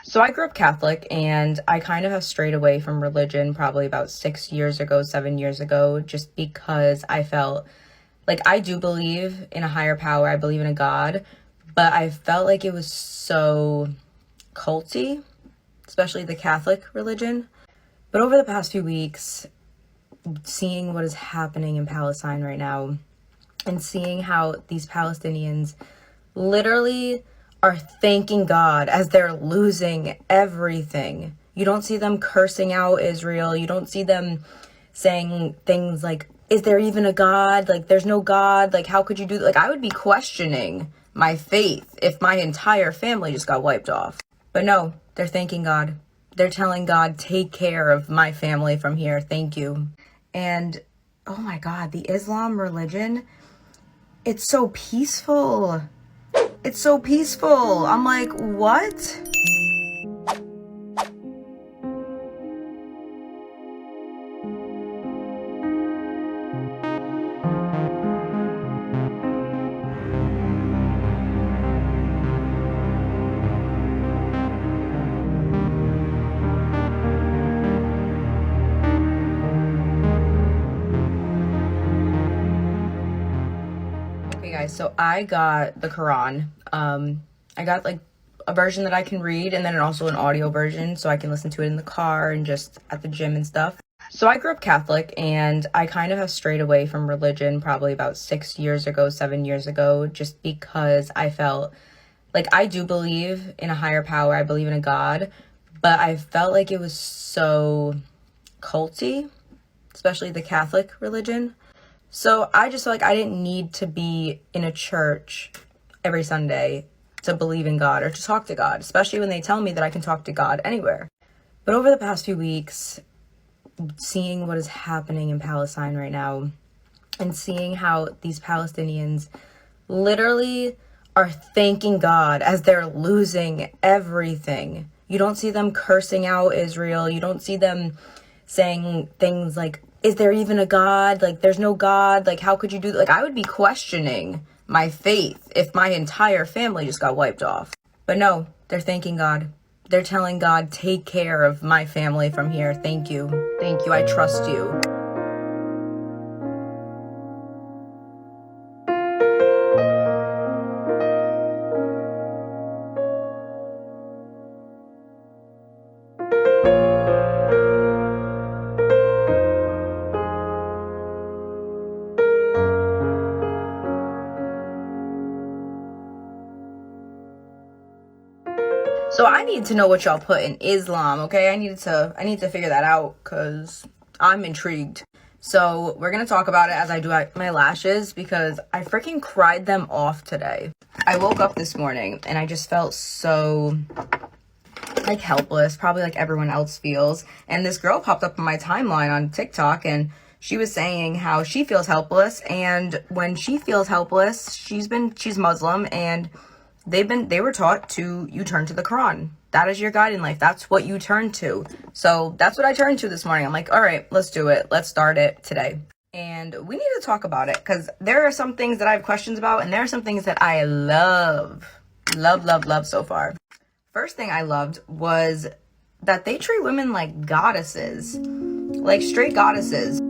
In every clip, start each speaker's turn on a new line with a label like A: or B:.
A: So I grew up Catholic, and I kind of have strayed away from religion probably about 6 years ago, 7 years ago, just because I felt like I do believe in a higher power. I believe in a God, but I felt like it was so culty, especially the Catholic religion. But over the past few weeks, seeing what is happening in Palestine right now and seeing how these Palestinians literally are thanking God as they're losing everything. You don't see them cursing out Israel. You don't see them saying things like, is there even a God? Like, there's no God. Like, how could you do that? Like, I would be questioning my faith if my entire family just got wiped off. But no, they're thanking God. They're telling God, take care of my family from here. Thank you. And oh my God, the Islam religion, it's so peaceful. It's so peaceful. I'm like, what? Okay, guys, so I got the Quran. I got like a version that I can read, and then also an audio version so I can listen to it in the car and just at the gym and stuff. So I grew up Catholic, and I kind of have strayed away from religion probably about 6 years ago, 7 years ago, just because I felt like I do believe in a higher power. I believe in a God, but I felt like it was so culty, especially the Catholic religion. So I just felt like I didn't need to be in a church every Sunday to believe in God or to talk to God, especially when they tell me that I can talk to God anywhere. But over the past few weeks, seeing what is happening in Palestine right now and seeing how these Palestinians literally are thanking God as they're losing everything. You don't see them cursing out Israel. You don't see them saying things like, is there even a God? Like, there's no God. Like, how could you do that? Like, I would be questioning my faith if my entire family just got wiped off. But no, they're thanking God. They're telling God, take care of my family from here. Thank you. Thank you. I trust you. So I need to know what y'all put in Islam, okay? I need to figure that out because I'm intrigued. So we're gonna talk about it as I do my lashes because I freaking cried them off today. I woke up this morning and I just felt so like helpless, probably like everyone else feels. And this girl popped up on my timeline on TikTok, and she was saying how she feels helpless, and when she feels helpless, she's Muslim, and they were taught to, you turn to the Quran. That is your guide in life. That's what you turn to. So that's what I turned to this morning. I'm like, all right, let's do it. Let's start it today. And we need to talk about it because there are some things that I have questions about, and there are some things that I love so far. First thing I loved was that they treat women like goddesses, like straight goddesses.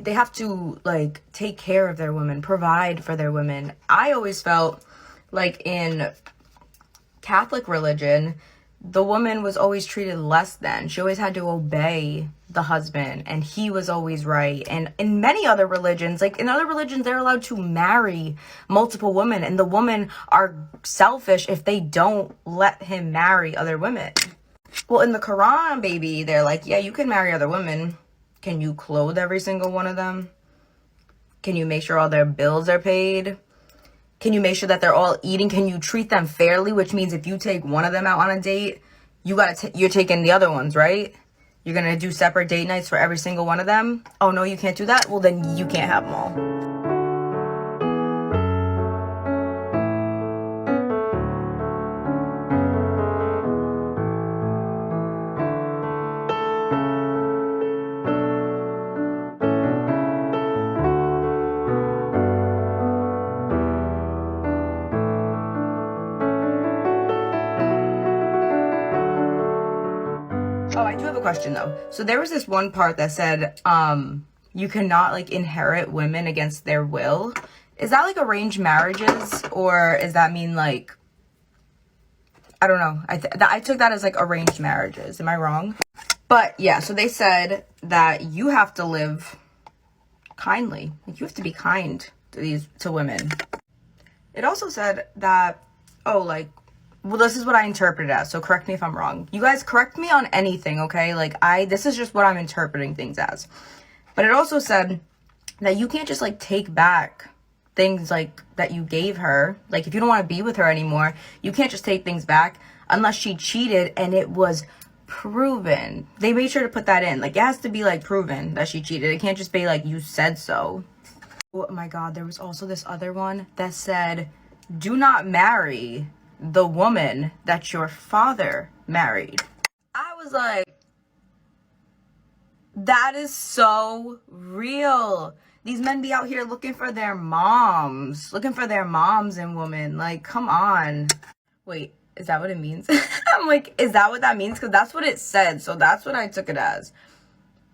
A: They have to like take care of their women, provide for their women. I always felt like in Catholic religion, the woman was always treated less than. She always had to obey the husband, and he was always right. And in many other religions, like in other religions, they're allowed to marry multiple women, and the women are selfish if they don't let him marry other women. Well, in the Quran, baby, they're like, yeah, you can marry other women. Can you clothe every single one of them? Can you make sure all their bills are paid? Can you make sure that they're all eating? Can you treat them fairly? Which means if you take one of them out on a date, you're taking the other ones, right? You're gonna do separate date nights for every single one of them? Oh no, you can't do that? Well, then you can't have them all. Oh, I do have a question though. So there was this one part that said, you cannot like inherit women against their will. Is that like arranged marriages, or does that mean like, I don't know. I took that as like arranged marriages. Am I wrong? But yeah, so they said that you have to live kindly. Like you have to be kind to women. It also said that, oh, like, well, this is what I interpreted as, so correct me if I'm wrong. You guys correct me on anything, okay? Like, this is just what I'm interpreting things as. But it also said that you can't just, like, take back things, like, that you gave her. Like, if you don't want to be with her anymore, you can't just take things back unless she cheated and it was proven. They made sure to put that in. Like, it has to be, like, proven that she cheated. It can't just be, like, you said so. Oh, my God. There was also this other one that said, do not marry the woman that your father married. I was like, that is so real. These men be out here looking for their moms in women. Like, come on. Wait, is that what it means? I'm like, is that what that means? Because that's what it said, so that's what I took it as.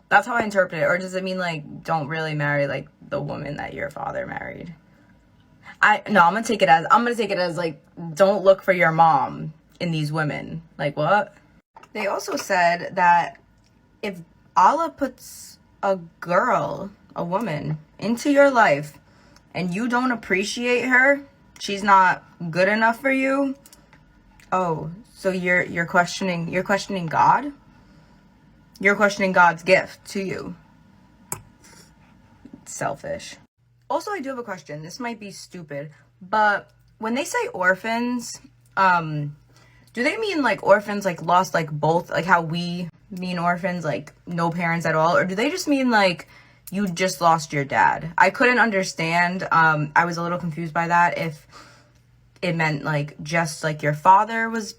A: That's how I interpret it. Or does it mean, like, don't really marry, like, the woman that your father married? I'm gonna take it as like, don't look for your mom in these women. Like, what? They also said that if Allah puts a woman into your life and you don't appreciate her, she's not good enough for you. Oh, so you're questioning God? You're questioning God's gift to you. Selfish. Also, I do have a question. This might be stupid, but when they say orphans, do they mean like orphans, like lost, like both, like how we mean orphans, like no parents at all? Or do they just mean like you just lost your dad? I couldn't understand. I was a little confused by that. If it meant like just like your father was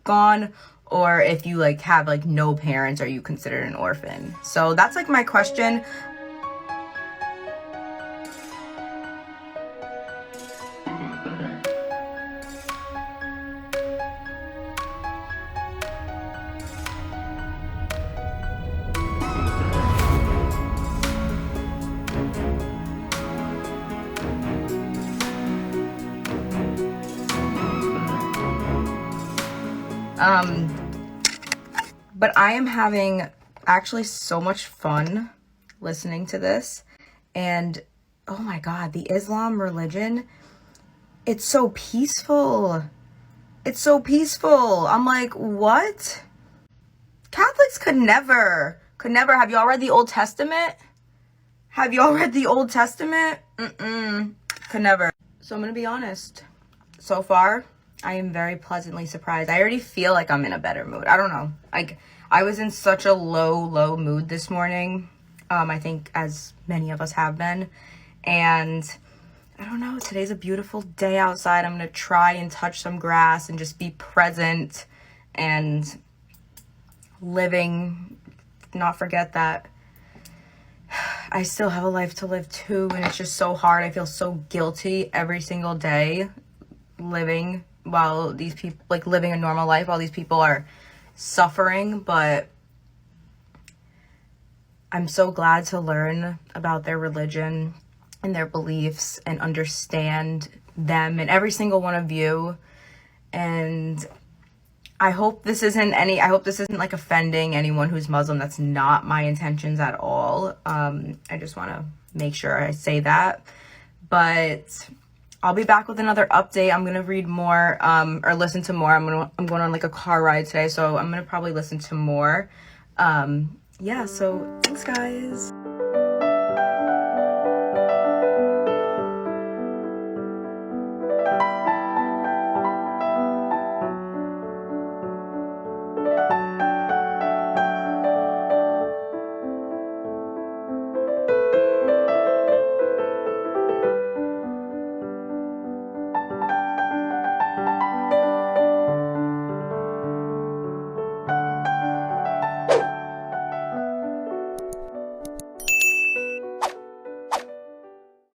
A: gone, or if you like have like no parents, are you considered an orphan? So that's like my question. But I am having actually so much fun listening to this, and oh my God, the Islam religion, it's so peaceful. It's so peaceful. I'm like, what? Catholics could never. Have y'all read the Old Testament? Could never. So I'm gonna be honest. So far, I am very pleasantly surprised. I already feel like I'm in a better mood. I don't know. Like, I was in such a low mood this morning. I think as many of us have been. And I don't know. Today's a beautiful day outside. I'm going to try and touch some grass and just be present and living. Not forget that I still have a life to live too. And it's just so hard. I feel so guilty every single day living while these people, like living a normal life while these people are suffering. But I'm so glad to learn about their religion and their beliefs and understand them and every single one of you. And I hope this isn't like offending anyone who's Muslim. That's not my intentions at all. I just want to make sure I say that. But I'll be back with another update. I'm gonna read more, or listen to more. I'm going on like a car ride today, so I'm gonna probably listen to more. Yeah, so thanks guys.